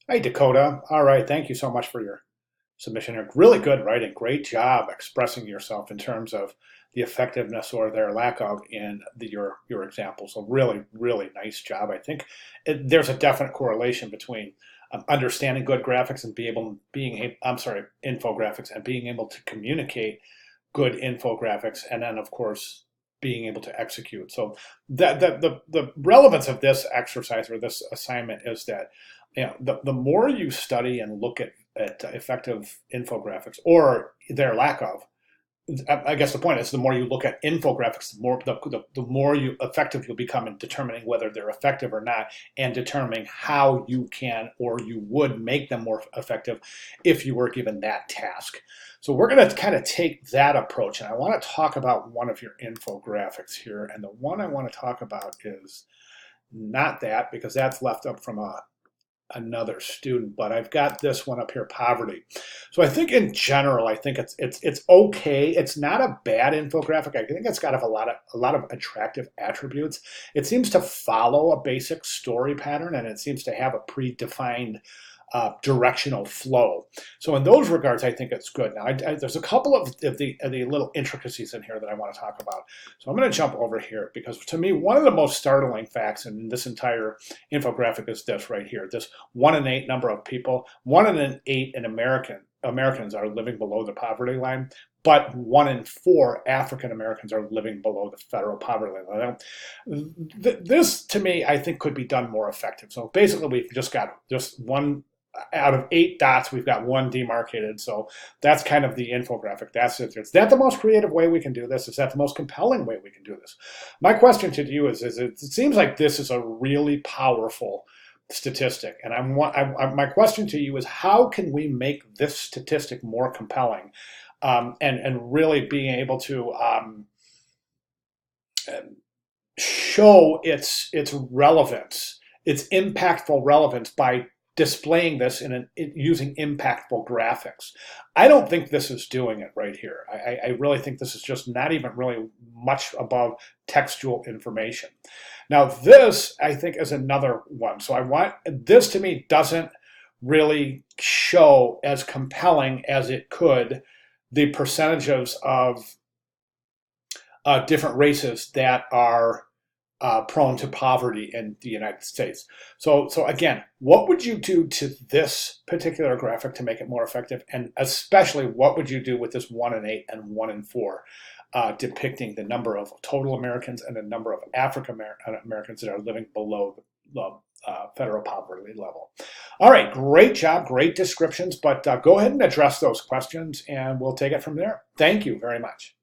Hey, Dakota. All right. Thank you so much for your submission here. Really good writing. Great job expressing yourself in terms of the effectiveness or their lack of in your example. So really, really nice job. I think there's a definite correlation between understanding good graphics and I'm sorry, infographics and being able to communicate good infographics, and then of course being able to execute. So the relevance of this exercise or this assignment is that the more you study and look at effective infographics or their lack of, I guess the point is the more you look at infographics, the more you effective you'll become in determining whether they're effective or not, and determining how you can or you would make them more effective if you were given that task. So we're going to kind of take that approach, and I want to talk about one of your infographics here. And the one I want to talk about is not that, because that's left up from another student, but I've got this one up here, poverty. So I think in general, I think it's okay. It's not a bad infographic. I think it's got a lot of attractive attributes. It seems to follow a basic story pattern, and it seems to have a predefined directional flow. So in those regards, I think it's good. Now, there's a couple of the little intricacies in here that I want to talk about. So I'm going to jump over here because to me, one of the most startling facts in this entire infographic is this right here. This 1 in 8 number of people, 1 in 8 in Americans are living below the poverty line, but 1 in 4 African Americans are living below the federal poverty line. This, to me, I think could be done more effective. So basically, we've just got just one out of 8 dots, we've got 1 demarcated. So that's kind of the infographic. That's it. Is that the most creative way we can do this? Is that the most compelling way we can do this? My question to you is it seems like this is a really powerful statistic. And my question to you is, how can we make this statistic more compelling, and really being able to show its relevance, its impactful relevance by displaying this using impactful graphics. I don't think this is doing it right here. I really think this is just not even really much above textual information. Now this, I think, is another one. So this to me doesn't really show as compelling as it could the percentages of different races that are prone to poverty in the United States. So again, what would you do to this particular graphic to make it more effective? And especially, what would you do with this 1 in 8 and 1 in 4, depicting the number of total Americans and the number of African Americans that are living below the federal poverty level? All right, great job, great descriptions, but go ahead and address those questions, and we'll take it from there. Thank you very much.